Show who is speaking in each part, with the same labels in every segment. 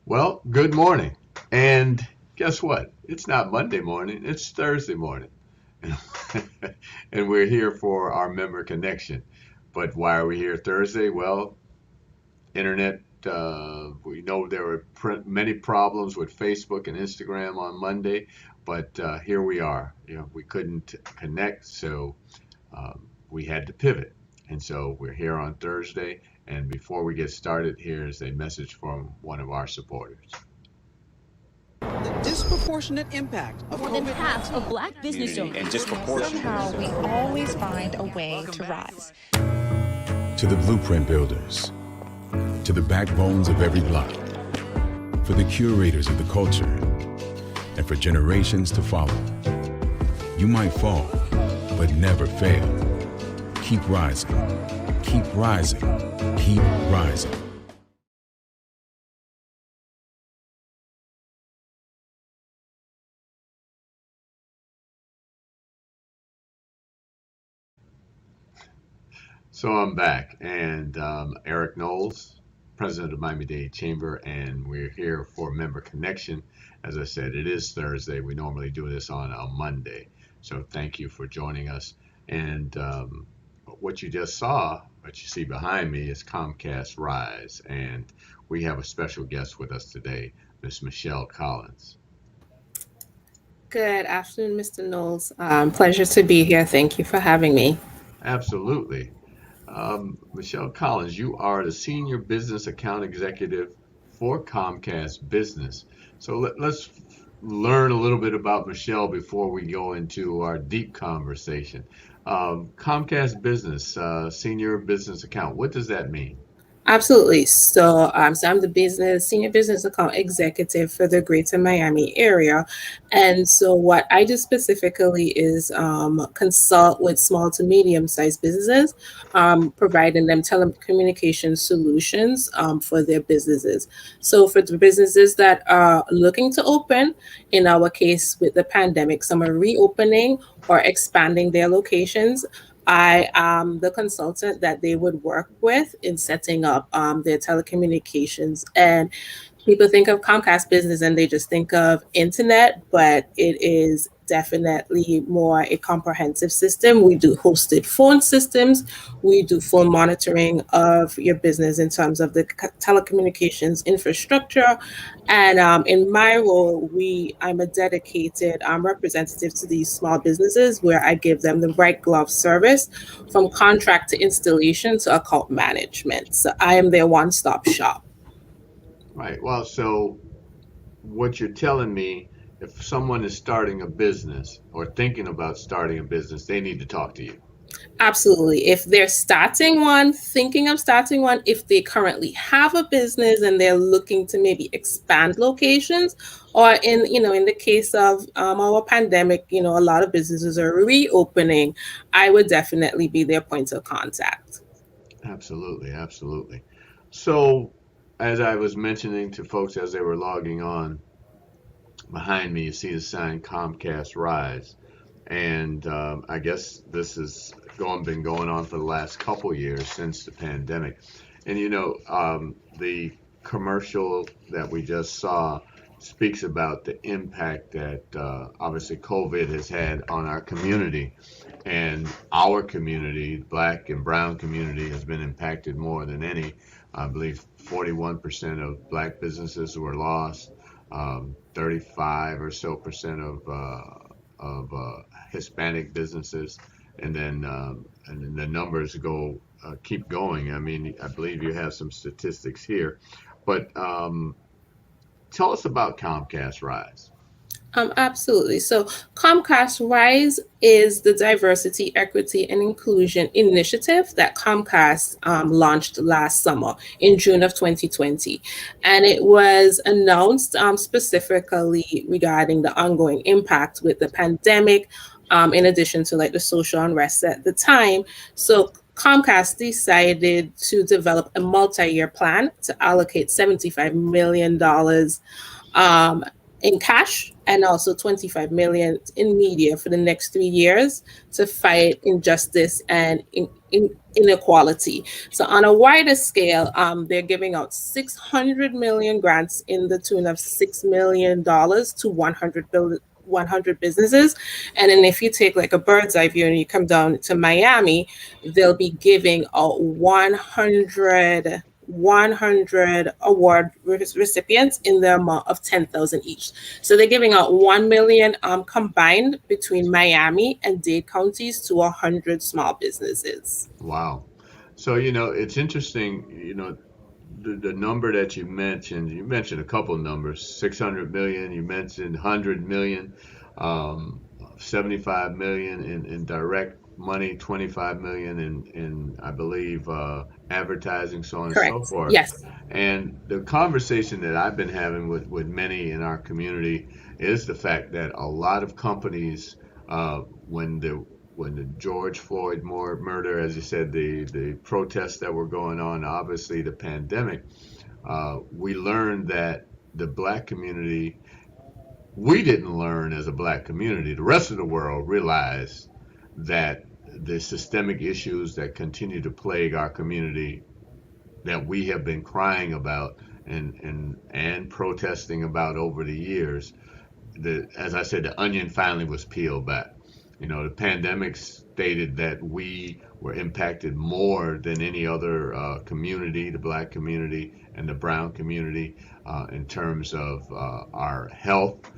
Speaker 1: Well, good morning. And guess what? It's not Monday morning, it's Thursday morning. And, and we're here for our member connection. But why are we here Thursday? Well, internet, we know there were many problems with Facebook and Instagram on Monday, but here we are. We couldn't connect, so we had to pivot. And so we're here on Thursday. And before we get started, here's a message from one of our supporters.
Speaker 2: The disproportionate impact of
Speaker 3: More than half of Black business owners
Speaker 4: and disproportionate.
Speaker 5: Somehow we always find a way to rise.
Speaker 6: To the blueprint builders, to the backbones of every block, for the curators of the culture, and for generations to follow. You might fall, but never fail. Keep rising, keep rising, keep rising.
Speaker 1: So I'm back, and Eric Knowles, president of Miami-Dade Chamber, and we're here for Member Connection. As I said, it is Thursday. We normally do this on a Monday, so thank you for joining us. And what you just saw, what you see behind me, is Comcast Rise, and we have a special guest with us today, Miss Michelle Collins.
Speaker 7: Good afternoon, Mr. Knowles. Pleasure to be here. Thank you for having me.
Speaker 1: Absolutely. Michelle Collins, you are the Senior Business Account Executive for Comcast Business. So let's learn a little bit about Michelle before we go into our deep conversation. Comcast Business, Senior Business Account, what does that mean?
Speaker 7: Absolutely. So I'm the senior business account executive for the Greater Miami area. And so what I do specifically is consult with small to medium-sized businesses, providing them telecommunication solutions for their businesses. So for the businesses that are looking to open, in our case with the pandemic, some are reopening or expanding their locations. I am the consultant that they would work with in setting up their telecommunications. And people think of Comcast Business and they just think of internet, but it is definitely more a comprehensive system. We do hosted phone systems. We do phone monitoring of your business in terms of the telecommunications infrastructure. And in my role, I'm a dedicated representative to these small businesses where I give them the right glove service from contract to installation to account management. So I am their one-stop shop.
Speaker 1: Right. Well, so what you're telling me, if someone is starting a business or thinking about starting a business, they need to talk to you.
Speaker 7: Absolutely. If they're starting one, thinking of starting one, if they currently have a business and they're looking to maybe expand locations, or in the case of our pandemic, a lot of businesses are reopening, I would definitely be their point of contact.
Speaker 1: Absolutely, absolutely. So, as I was mentioning to folks as they were logging on, behind me you see the sign Comcast Rise, and I guess this has been going on for the last couple years since the pandemic. And the commercial that we just saw speaks about the impact that obviously COVID has had on our community. And our community, Black and Brown community, has been impacted more than any. I believe 41% of Black businesses were lost, 35 or so percent of Hispanic businesses, and then the numbers keep going. I mean, I believe you have some statistics here, but tell us about Comcast Rise.
Speaker 7: Absolutely. So Comcast Rise is the diversity, equity, and inclusion initiative that Comcast launched last summer in June of 2020. And it was announced specifically regarding the ongoing impact with the pandemic, in addition to the social unrest at the time. So Comcast decided to develop a multi-year plan to allocate $75 million in cash and also $25 million in media for the next 3 years to fight injustice and inequality. So on a wider scale, they're giving out 600 million grants in the tune of $6 million to 100 businesses. And then if you take like a bird's eye view and you come down to Miami, they'll be giving out 100 award recipients in the amount of 10,000 each. So they're giving out 1 million combined between Miami and Dade counties to 100 small businesses.
Speaker 1: Wow. So, it's interesting, the number that you mentioned a couple of numbers, 600 million, you mentioned 100 million, 75 million in direct money, 25 million in I believe, advertising, so on and so
Speaker 7: Correct.
Speaker 1: forth.
Speaker 7: Yes.
Speaker 1: And the conversation that I've been having with many in our community is the fact that a lot of companies, when the George Floyd murder, as you said, the protests that were going on, obviously the pandemic, we learned that the black community, we didn't learn as a black community. The rest of the world realized that the systemic issues that continue to plague our community, that we have been crying about and protesting about over the years, as I said, the onion finally was peeled back. The pandemic stated that we were impacted more than any other community, the black community and the brown community, in terms of our health,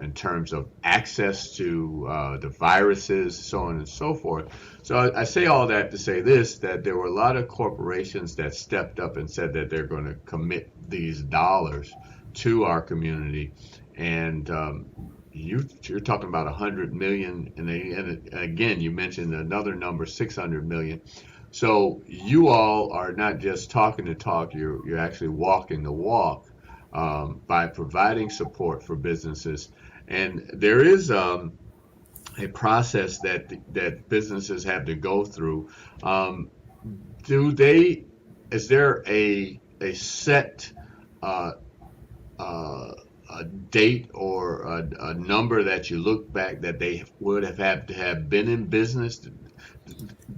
Speaker 1: in terms of access to the viruses, so on and so forth. So I say all that to say this, that there were a lot of corporations that stepped up and said that they're going to commit these dollars to our community. And you're talking about 100 million, and again, you mentioned another number, 600 million. So you all are not just talking the talk, you're actually walking the walk, by providing support for businesses. And there is a process that businesses have to go through. Is there a set a date or a number that you look back that they would have had to have been in business?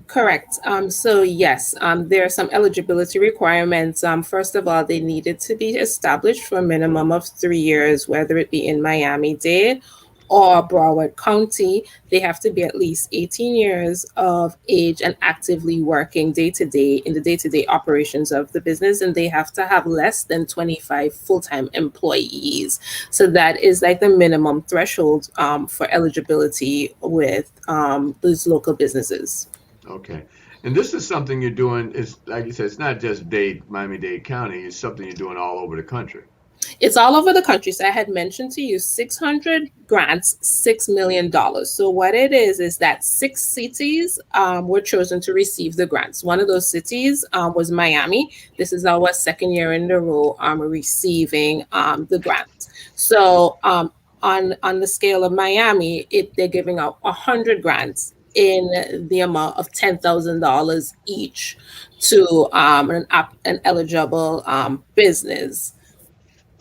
Speaker 7: Correct. So yes, there are some eligibility requirements. First of all, they needed to be established for a minimum of 3 years, whether it be in Miami-Dade or Broward County. They have to be at least 18 years of age and actively working day-to-day in the day-to-day operations of the business, and they have to have less than 25 full-time employees. So that is like the minimum threshold for eligibility with those local businesses.
Speaker 1: Okay. And this is something you're doing, it's like you said, it's not just Miami-Dade County, it's something you're doing all over the country.
Speaker 7: It's all over the country. So I had mentioned to you 600 grants, $6 million. So what it is that 6 cities were chosen to receive the grants. One of those cities was Miami. This is our second year in a row receiving the grant. So on the scale of Miami, they're giving out 100 grants in the amount of $10,000 each to an eligible business.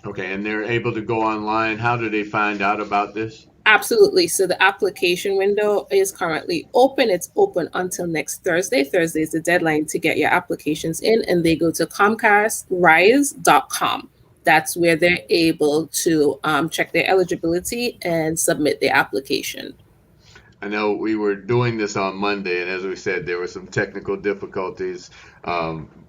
Speaker 1: Okay, and they're able to go online. How do they find out about this?
Speaker 7: Absolutely. So the application window is currently open. It's open until next Thursday. Thursday is the deadline to get your applications in, and they go to comcastrise.com. That's where they're able to check their eligibility and submit their application.
Speaker 1: I know we were doing this on Monday, and as we said, there were some technical difficulties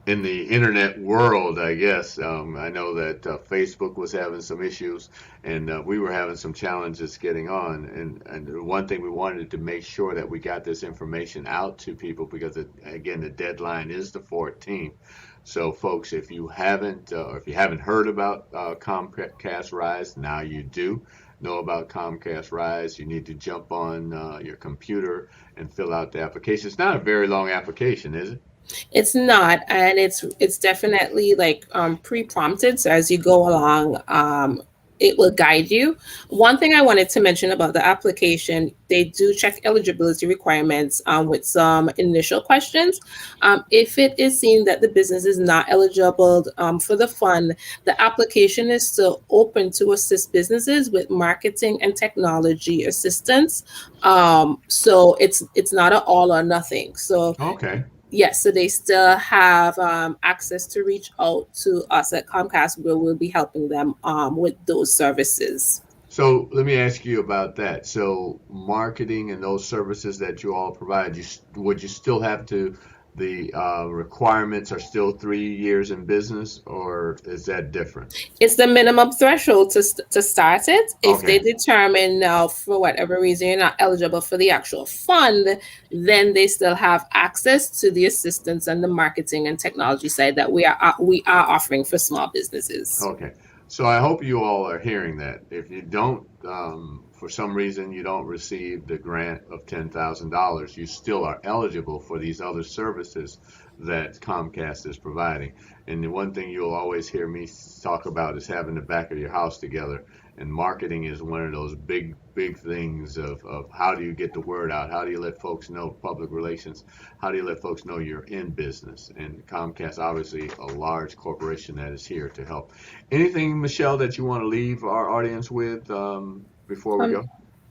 Speaker 1: in the internet world, I guess. I know that Facebook was having some issues, and we were having some challenges getting on. And one thing we wanted to make sure that we got this information out to people because, again, the deadline is the 14th. So, folks, if you haven't heard about Comcast Rise, now you do know about Comcast Rise. You need to jump on your computer and fill out the application. It's not a very long application, is it?
Speaker 7: It's not, and it's definitely like pre-prompted. So as you go along, it will guide you. One thing I wanted to mention about the application, they do check eligibility requirements with some initial questions. If it is seen that the business is not eligible for the fund, the application is still open to assist businesses with marketing and technology assistance. So it's not an all or nothing. So
Speaker 1: Okay.
Speaker 7: Yes, so they still have access to reach out to us at Comcast, where we'll be helping them with those services.
Speaker 1: So let me ask you about that. So marketing and those services that you all provide, would you still have to, the requirements are still 3 years in business, or is that different?
Speaker 7: It's the minimum threshold to start it. If they
Speaker 1: Okay.
Speaker 7: determine now, for whatever reason, you're not eligible for the actual fund, then they still have access to the assistance and the marketing and technology side that we are offering for small businesses.
Speaker 1: Okay. So I hope you all are hearing that. If you don't, for some reason, you don't receive the grant of $10,000, you still are eligible for these other services that Comcast is providing. And the one thing you'll always hear me talk about is having the back of your house together. And marketing is one of those big, big things of how do you get the word out? How do you let folks know, public relations? How do you let folks know you're in business? And Comcast, obviously, a large corporation that is here to help. Anything, Michelle, that you want to leave our audience with before we
Speaker 7: Um,
Speaker 1: go?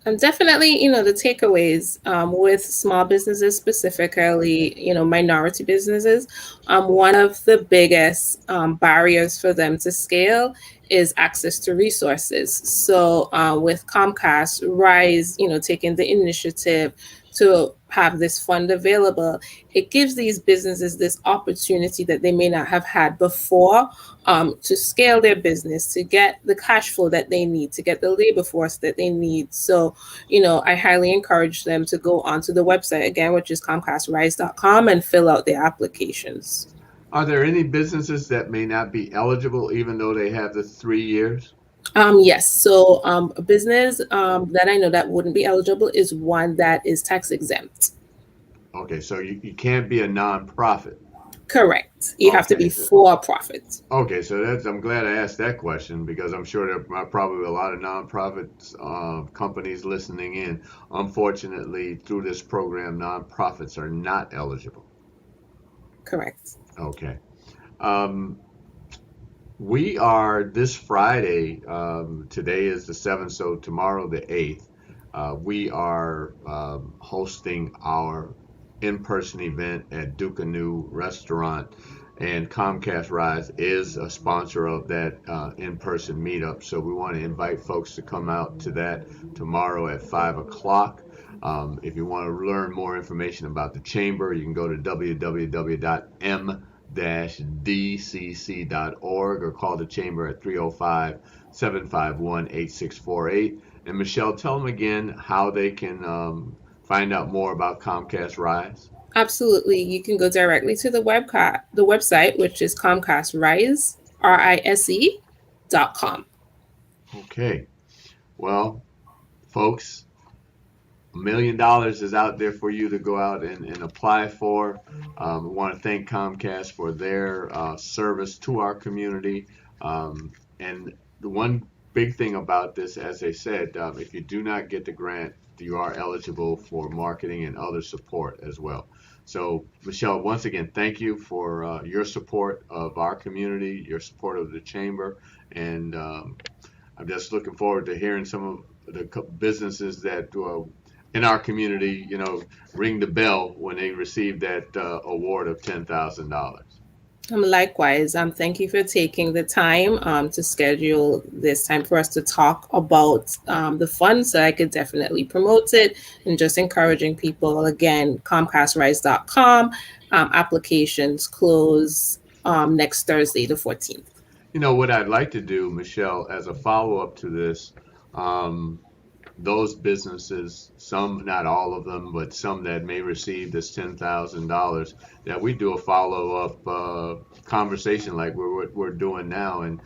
Speaker 7: And definitely, the takeaways with small businesses, specifically, minority businesses, one of the biggest barriers for them to scale is access to resources. So with Comcast, Rise, taking the initiative to have this fund available, it gives these businesses this opportunity that they may not have had before to scale their business, to get the cash flow that they need, to get the labor force that they need. So, I highly encourage them to go onto the website again, which is comcastrise.com, and fill out their applications.
Speaker 1: Are there any businesses that may not be eligible even though they have the 3 years?
Speaker 7: Yes. So a business that I know that wouldn't be eligible is one that is tax exempt.
Speaker 1: Okay, so you can't be a nonprofit.
Speaker 7: Correct. You have to
Speaker 1: Okay,
Speaker 7: be for profit.
Speaker 1: okay, so I'm glad I asked that question because I'm sure there are probably a lot of nonprofits companies listening in. Unfortunately, through this program, nonprofits are not eligible.
Speaker 7: Correct.
Speaker 1: Okay. Um, we are this Friday. Today is the 7th, so tomorrow the 8th. We are hosting our in-person event at Dukanoo Restaurant, and Comcast Rise is a sponsor of that in-person meetup. So we want to invite folks to come out to that tomorrow at 5 o'clock. If you want to learn more information about the chamber, you can go to www.m-dcc.org or call the chamber at 305-751-8648. And Michelle, tell them again how they can find out more about Comcast Rise.
Speaker 7: Absolutely. You can go directly to the website, which is Comcast Rise, RISE.com.
Speaker 1: Okay. Well, folks, $1 million is out there for you to go out and apply for. We want to thank Comcast for their service to our community. And the one big thing about this, as I said, if you do not get the grant, you are eligible for marketing and other support as well. So, Michelle, once again, thank you for your support of our community, your support of the chamber, and I'm just looking forward to hearing some of the businesses that in our community, ring the bell when they receive that award of $10,000.
Speaker 7: Likewise, thank you for taking the time to schedule this time for us to talk about the fund, so I could definitely promote it, and just encouraging people, again, comcastrise.com. Applications close next Thursday, the 14th.
Speaker 1: What I'd like to do, Michelle, as a follow-up to this, those businesses, some, not all of them, but some that may receive this $10,000, that we do a follow-up conversation like we're doing now, and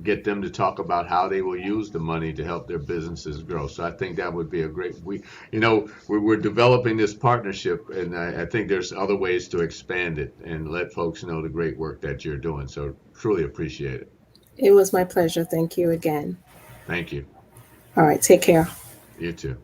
Speaker 1: get them to talk about how they will use the money to help their businesses grow. So I think that would be a great, we're developing this partnership, and I think there's other ways to expand it and let folks know the great work that you're doing. So truly appreciate it.
Speaker 7: It was my pleasure. Thank you again.
Speaker 1: Thank you.
Speaker 7: All right. Take care.
Speaker 1: You too.